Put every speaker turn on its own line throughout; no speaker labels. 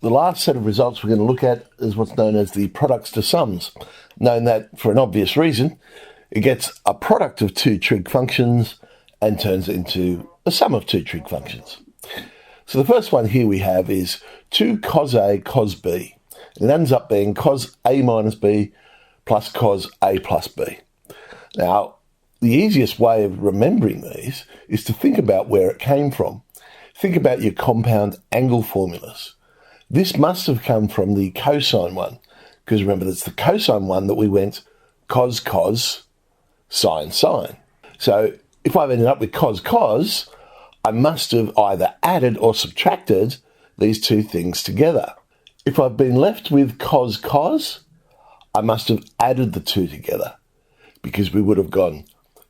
The last set of results we're going to look at is what's known as the products to sums, known that, for an obvious reason, it gets a product of two trig functions and turns it into a sum of two trig functions. So the first one here we have is 2 cos A cos B. It ends up being cos A minus B plus cos A plus B. Now, the easiest way of remembering these is to think about where it came from. Think about your compound angle formulas. This must have come from the cosine one, because remember, that's the cosine one that we went cos, cos, sine, sine. So if I've ended up with cos, cos, I must have either added or subtracted these two things together. If I've been left with cos, cos, I must have added the two together, because we would have gone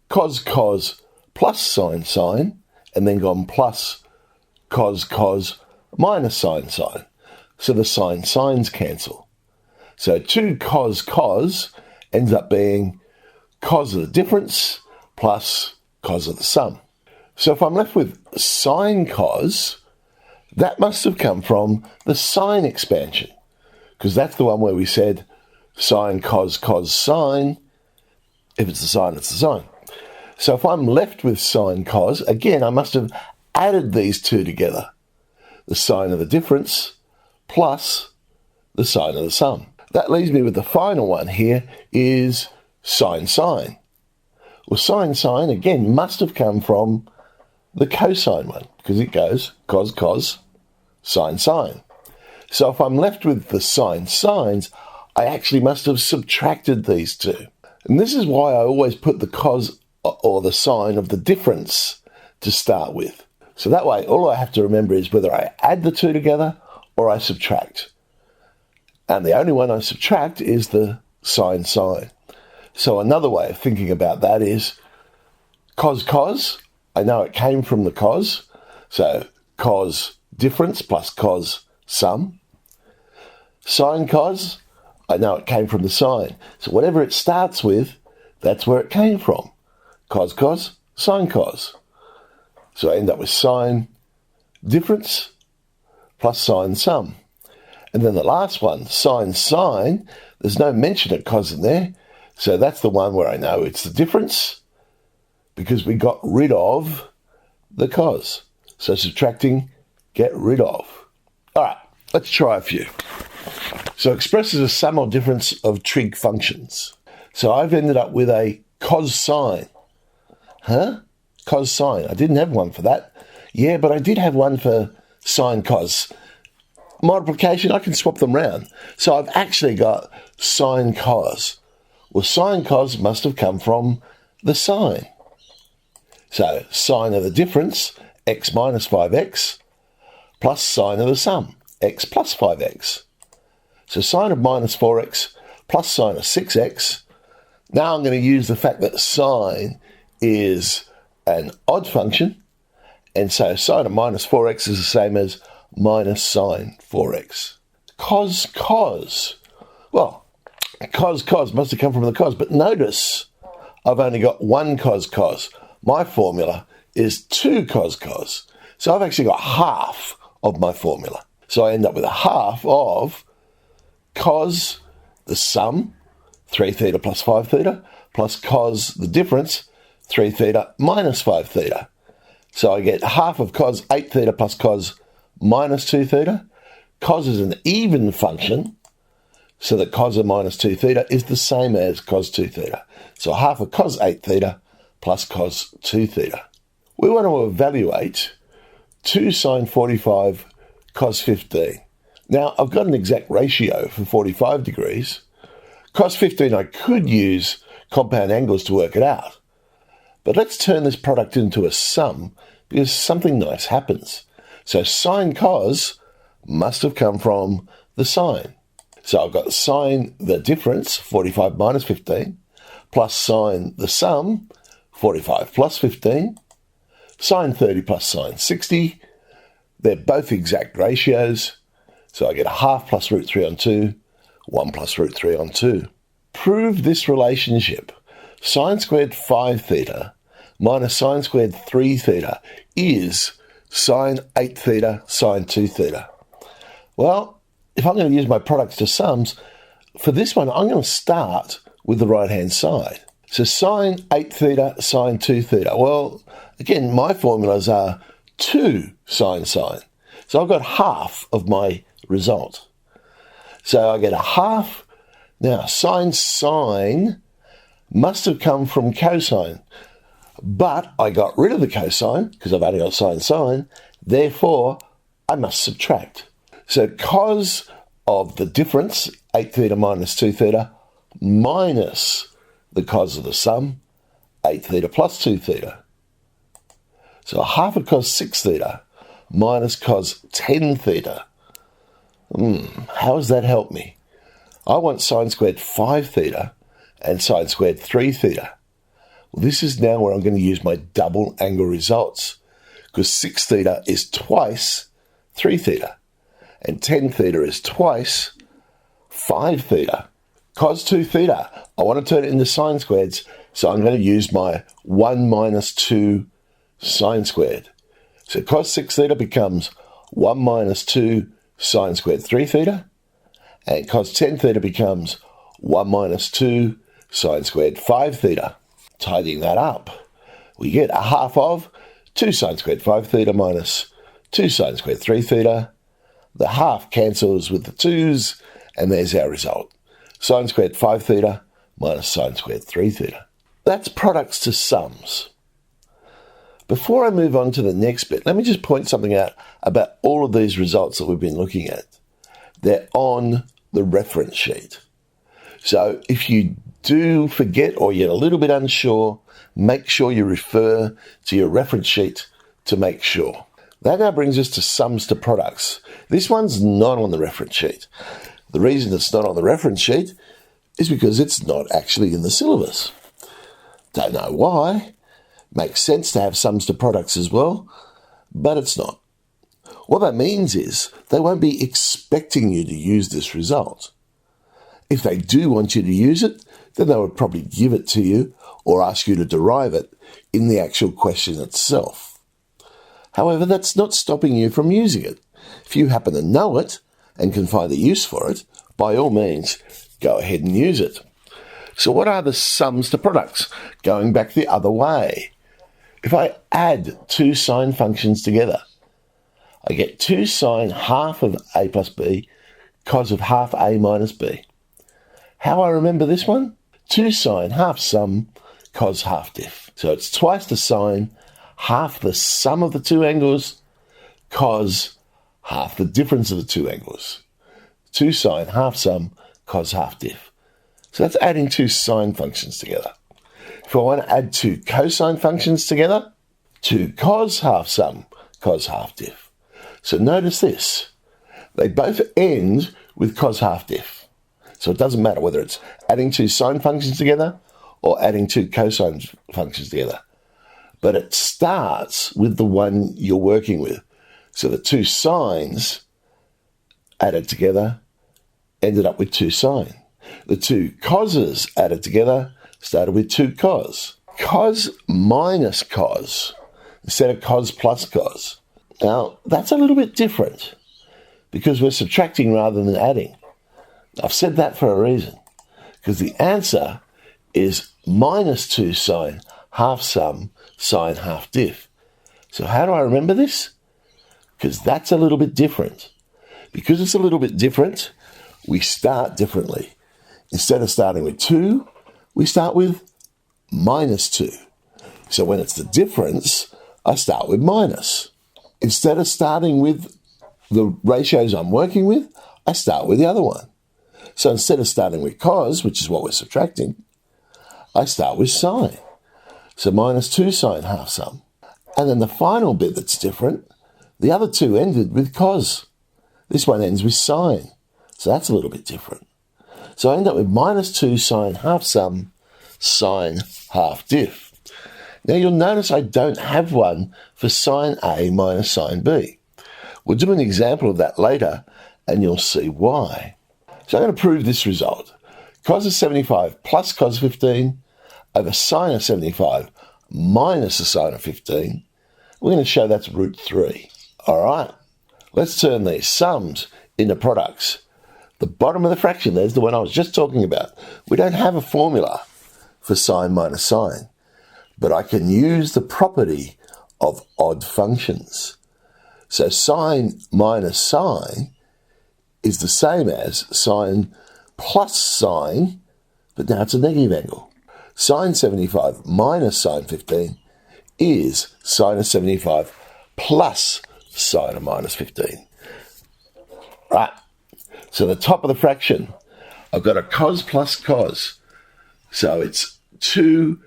cos, cos plus sine, sine, and then gone plus cos, cos minus sine, sine. So the sine sines cancel. So 2 cos cos ends up being cos of the difference plus cos of the sum. So if I'm left with sine cos, that must have come from the sine expansion, because that's the one where we said sine cos cos sine. If it's the sine, it's the sine. So if I'm left with sine cos, again, I must have added these two together. The sine of the difference plus the sine of the sum. That leaves me with the final one here is sine sine. Well, sine sine, again, must have come from the cosine one, because it goes cos cos, sine sine. So if I'm left with the sine sines, I actually must have subtracted these two. And this is why I always put the cos or the sine of the difference to start with. So that way, all I have to remember is whether I add the two together or I subtract. And the only one I subtract is the sine sine. So another way of thinking about that is cos cos, I know it came from the cos, so cos difference plus cos sum. Sine cos, I know it came from the sine. So whatever it starts with, that's where it came from. Cos cos, sine cos. So I end up with sine difference plus sine sum. And then the last one, sine sine, there's no mention of cos in there, so that's the one where I know it's the difference, because we got rid of the cos. So subtracting, get rid of. All right, let's try a few. So expresses a sum or difference of trig functions. So I've ended up with a cos sine. Cos sine. I didn't have one for that. Yeah, but I did have one for sine cos. Multiplication, I can swap them round. So I've actually got sine cos. Well, sine cos must have come from the sine. So sine of the difference, x minus 5x, plus sine of the sum, x plus 5x. So sine of minus 4x plus sine of 6x. Now I'm going to use the fact that sine is an odd function, and so sine of minus 4x is the same as minus sine 4x. Cos cos. Well, cos cos must have come from the cos, but notice I've only got one cos cos. My formula is 2 cos cos. So I've actually got half of my formula. So I end up with a half of cos the sum, 3 theta plus 5 theta, plus cos the difference, 3 theta minus 5 theta. So I get half of cos 8 theta plus cos minus 2 theta. Cos is an even function, so that cos of minus 2 theta is the same as cos 2 theta. So half of cos 8 theta plus cos 2 theta. We want to evaluate 2 sine 45 cos 15. Now, I've got an exact ratio for 45 degrees. Cos 15, I could use compound angles to work it out. But let's turn this product into a sum, because something nice happens. So sine cos must have come from the sine. So I've got sine the difference, 45 minus 15, plus sine the sum, 45 plus 15, sine 30 plus sine 60. They're both exact ratios. So I get a half plus root 3 on 2, 1 plus root 3 on 2. Prove this relationship. Sine squared 5 theta minus sine squared 3 theta is sine 8 theta sine 2 theta. Well, if I'm going to use my products to sums, for this one, I'm going to start with the right-hand side. So sine 8 theta, sine 2 theta. Well, again, my formulas are 2 sine sine. So I've got half of my result. So I get a half. Now, sine sine must have come from cosine, but I got rid of the cosine because I've only got sine sine. Therefore, I must subtract. So cos of the difference, 8 theta minus 2 theta, minus the cos of the sum, 8 theta plus 2 theta. So half of cos 6 theta minus cos 10 theta. How does that help me? I want sine squared 5 theta and sine squared 3 theta. Well, this is now where I'm going to use my double angle results, because 6 theta is twice 3 theta, and 10 theta is twice 5 theta. Cos 2 theta, I want to turn it into sine squareds, so I'm going to use my 1 minus 2 sine squared. So cos 6 theta becomes 1 minus 2 sine squared 3 theta, and cos 10 theta becomes 1 minus 2 sine squared 5 theta. Tidying that up, we get a half of 2 sine squared 5 theta minus 2 sine squared 3 theta. The half cancels with the 2's, and there's our result. Sine squared 5 theta minus sine squared 3 theta. That's products to sums. Before I move on to the next bit, let me just point something out about all of these results that we've been looking at. They're on the reference sheet. So if you do forget or you're a little bit unsure, make sure you refer to your reference sheet to make sure. That now brings us to sums to products. This one's not on the reference sheet. The reason it's not on the reference sheet is because it's not actually in the syllabus. Don't know why. Makes sense to have sums to products as well, but it's not. What that means is they won't be expecting you to use this result. If they do want you to use it, then they would probably give it to you or ask you to derive it in the actual question itself. However, that's not stopping you from using it. If you happen to know it and can find a use for it, by all means, go ahead and use it. So what are the sums to products? Going back the other way. If I add two sine functions together, I get 2 sine half of a plus b cos of half a minus b. How I remember this one? 2 sine half sum cos half diff. So it's twice the sine, half the sum of the two angles, cos half the difference of the two angles. 2 sine half sum cos half diff. So that's adding 2 sine functions together. If I want to add 2 cosine functions together, 2 cos half sum cos half diff. So notice this. They both end with cos half diff. So it doesn't matter whether it's adding 2 sine functions together or adding 2 cosine functions together. But it starts with the one you're working with. So the 2 sines added together ended up with 2 sine. The 2 coses added together started with 2 cos. Cos minus cos instead of cos plus cos. Now, that's a little bit different because we're subtracting rather than adding. I've said that for a reason, because the answer is minus 2 sine half sum sine half diff. So how do I remember this? Because that's a little bit different. Because it's a little bit different, we start differently. Instead of starting with 2, we start with minus 2. So when it's the difference, I start with minus. Instead of starting with the ratios I'm working with, I start with the other one. So instead of starting with cos, which is what we're subtracting, I start with sine. So minus 2 sine half sum. And then the final bit that's different, the other two ended with cos. This one ends with sine. So that's a little bit different. So I end up with minus 2 sine half sum sine half diff. Now you'll notice I don't have one for sine A minus sine B. We'll do an example of that later and you'll see why. So I'm going to prove this result. Cos of 75 plus cos of 15 over sine of 75 minus the sine of 15. We're going to show that's root 3. All right, let's turn these sums into products The bottom of the fraction, there's the one I was just talking about. We don't have a formula for sine minus sine, but I can use the property of odd functions. So sine minus sine is the same as sine plus sine, but now it's a negative angle. Sine 75 minus sine 15 is sine of 75 plus sine of minus 15. Right. So the top of the fraction, I've got a cos plus cos. So it's 2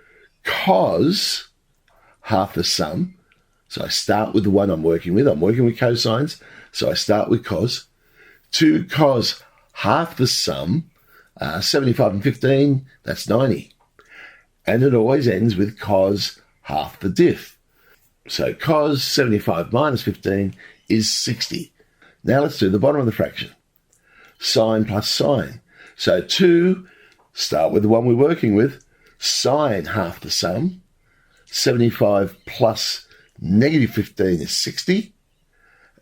cos half the sum. So I start with the one I'm working with. I'm working with cosines, so I start with cos. 2 cos half the sum, 75 and 15, that's 90. And it always ends with cos half the diff. So cos 75 minus 15 is 60. Now let's do the bottom of the fraction. Sine plus sine. So 2, start with the one we're working with, sine half the sum. 75 plus negative 15 is 60.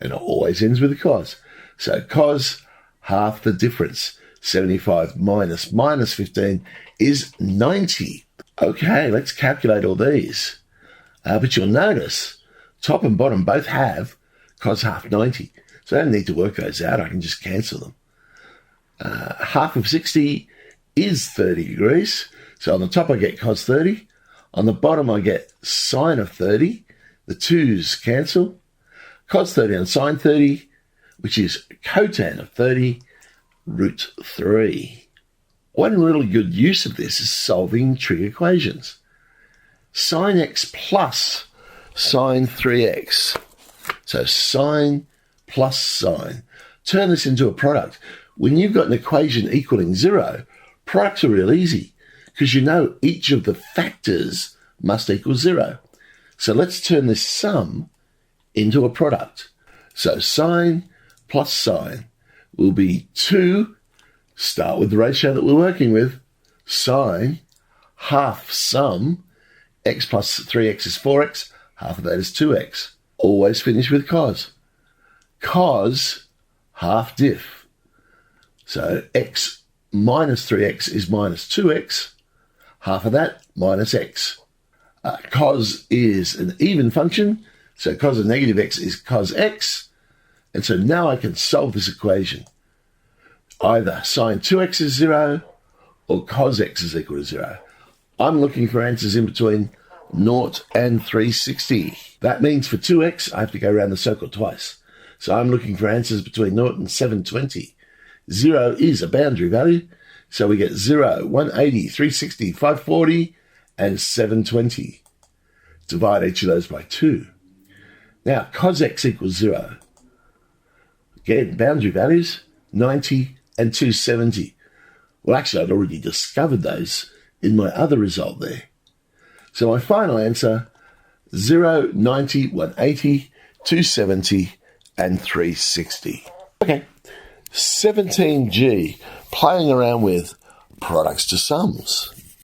And it always ends with a cos. So cos half the difference. 75 minus 15 is 90. Okay, let's calculate all these. But you'll notice top and bottom both have cos half 90. So I don't need to work those out. I can just cancel them. Half of 60 is 30 degrees. So on the top I get cos 30. On the bottom I get sine of 30. The 2's cancel. Cos 30 and sine 30, which is cotan of 30, root 3. One really good use of this is solving trig equations. Sine x plus sine 3x. So sine plus sine. Turn this into a product. When you've got an equation equaling 0, products are real easy because you know each of the factors must equal 0. So let's turn this sum into a product. So sine plus sine will be 2, start with the ratio that we're working with, sine half sum, x plus 3x is 4x, half of that is 2x. Always finish with cos. Cos half diff. So x minus 3x is minus 2x, half of that minus x. Cos is an even function, so cos of negative x is cos x, and so now I can solve this equation. Either sine 2x is 0 or cos x is equal to 0. I'm looking for answers in between 0 and 360. That means for 2x, I have to go around the circle twice. So I'm looking for answers between 0 and 720. 0 is a boundary value, so we get 0, 180, 360, 540, and 720. Divide each of those by 2. Now, cos x equals 0. Again, boundary values, 90 and 270. Well, actually, I'd already discovered those in my other result there. So my final answer, 0, 90, 180, 270, and 360. Okay. 17G, playing around with products to sums.